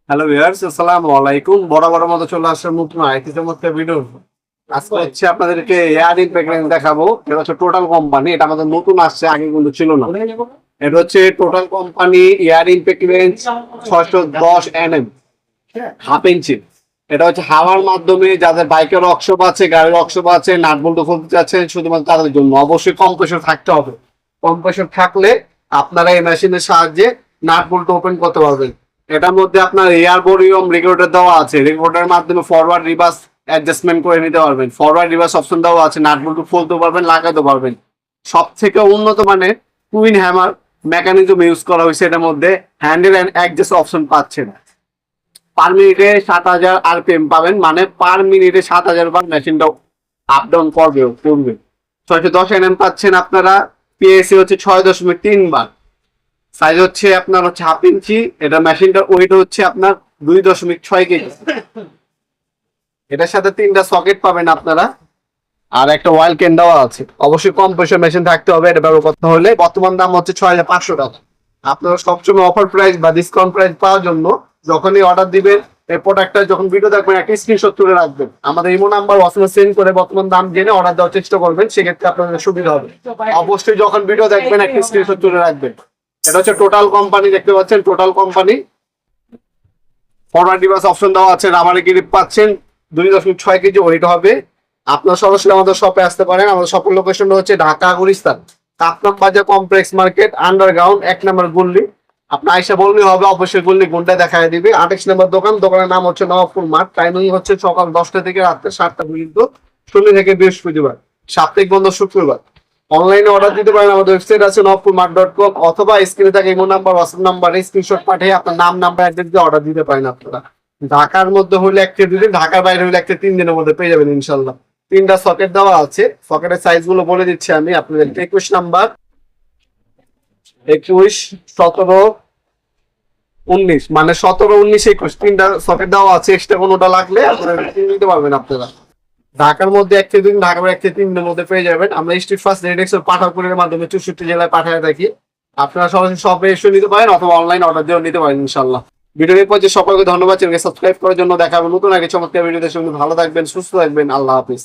Hello viewers, আসসালামু আলাইকুম। বরাবর মতো চলে আসার নতুন আরেকটি চমৎকার ভিডিও। আজকে হচ্ছে আপনাদেরকে এয়ার ইম্প্যাক্ট দেখাবো। এটা হচ্ছে টোটাল কোম্পানি, এটা আমাদের নতুন আসছে, আগে কিন্তু ছিল না। এটা হচ্ছে total company air impact 610 mm, half inch. এটা হচ্ছে হাওয়ার মাধ্যমে যাদের বাইকের ওয়ার্কশপ আছে, গাড়ির ওয়ার্কশপ আছে, নাট বল্টু খুলতে চাচ্ছেন, শুধুমাত্র তাদের জন্য অবশ্যই কম্প্রেসর থাকতে হবে। কম্প্রেসর থাকলে আপনারা এই মেশিনের সাহায্যে নাট বল্টু ওপেন করতে পারবেন। এটার মধ্যে আপনার এয়ার ভলিউম রেগুলেটর দেওয়া আছে, রেগুলেটরের মাধ্যমে ফরওয়ার্ড রিভার্স অ্যাডজাস্টমেন্ট করে নিতে পারবেন। ফরওয়ার্ড রিভার্স অপশন দেওয়া আছে, নাট বল্টু খুলতে পারবেন, লাগাতে পারবেন। সব থেকে উন্নত মানের টুইন হ্যামার মেকানিজম ইউজ করা হয়েছে। এটার মধ্যে হ্যান্ডেল অ্যান্ড অ্যাডজাস্ট অপশন পাচ্ছেন। পার মিনিটে 7000 RPM পাবেন, মানে পার মিনিটে 7000 বার মেশিনটা আপ ডাউন করবে। 610 mm পাচ্ছেন আপনারা। পিএসসি হচ্ছে 6.3 বার। সাইজ হচ্ছে আপনার হচ্ছে হাফ ইঞ্চি। এটা মেশিনটার ওয়েট হচ্ছে আপনার 2.6 কেজি। এটার সাথে 3টা সকেট পাবেন আপনারা, আর একটা ওয়াইল ক্যান দেওয়া আছে। অবশ্যই কম্প্রেসর মেশিন থাকতে হবে এটা ব্যবহার করতে হলে। বর্তমান দাম হচ্ছে 6500 টাকা। আপনারা সবসময় অফার প্রাইস বা ডিসকাউন্ট প্রাইস পাওয়ার জন্য যখনই অর্ডার দিবেন, এই প্রোডাক্টটা যখন ভিডিও দেখবেন একটা স্ক্রিনশট তুলে রাখবেন। আমাদের ইমো নাম্বার হোয়াটসঅ্যাপে সেন্ড করে বর্তমান দাম জেনে অর্ডার দেওয়ার চেষ্টা করবেন, সেক্ষেত্রে আপনাদের সুবিধা হবে। অবশ্যই যখন ভিডিও দেখবেন একটা স্ক্রিনশট তুলে রাখবেন। এটা হচ্ছে টোটাল কোম্পানি, দেখতে পাচ্ছেন total company. Forward reverse option দেওয়া আছে, রাবারের গ্রিপ পাচ্ছেন। 2.6 কেজি ওয়েট হবে। আপনার সরাসরি আমাদের শপে আসতে পারেন। আমাদের শপের লোকেশন হচ্ছে ঢাকা গুলিস্তান, কাপনাক বাজার কমপ্লেক্স মার্কেট, আন্ডারগ্রাউন্ড 1 নম্বর গল্লি। আপনার আইসা বললেই হবে, অবশ্যই গল্লি ঘন্টা দেখায় দিবে। 28 নম্বর দোকান, দোকানের নাম হচ্ছে নবাবপুর মাঠ। টাইমিং হচ্ছে সকাল 10টা থেকে রাত্রে 7টা পর্যন্ত, শনি থেকে বৃহস্পতিবার, সাপ্তাহিক বন্ধ শুক্রবার। অনলাইনে অর্ডার দিতে পারেন, আমাদের ওয়েবসাইট আছে নবাবপুরমাঠ.com, অথবা স্ক্রিনে থাকে ইমো নাম্বার, হোয়াটসঅ্যাপ নাম্বারে স্ক্রিনশট পাঠিয়ে আপনার নাম, নাম্বার, অ্যাড্রেস দিয়ে অর্ডার দিতে পারেন। আপনারা ঢাকার মধ্যে হলে 1 থেকে 2 দিন, ঢাকার বাইরে হলে 1 থেকে 3 দিনের মধ্যে পেয়ে যাবেন ইনশাল্লাহ। 3টা সকেট দেওয়া আছে। সকেটের সাইজ গুলো বলে দিচ্ছি আমি আপনাদের। 21 নাম্বার, 21, 17, 19, মানে 17, 19, 21 3টা সকেট দেওয়া আছে। এক্সট্রা কোনোটা লাগলে আপনারা নিতে পারবেন। আপনারা ঢাকার মধ্যে 1 থেকে 2 দিন, ঢাকার 1 থেকে 3 দিনের মধ্যে পেয়ে যাবেন। আমরা স্ট্রিট ফার্স্ট রেডেক্স পাঠাকুরের মাধ্যমে 64 জেলায় পাঠিয়ে থাকি। আপনারা সরাসরি শপে এসে নিতে পারেন, অথবা অনলাইন অর্ডার দিয়েও নিতে পারেন ইনশাল্লাহ। ভিডিওর পর্যায়ে সকলকে ধন্যবাদ। চ্যানেলকে সাবস্ক্রাইব করার জন্য। দেখা হবে নতুন আগে চমৎকার ভিডিওতে। সঙ্গে ভালো থাকবেন, সুস্থ থাকবেন। আল্লাহ হাফিজ।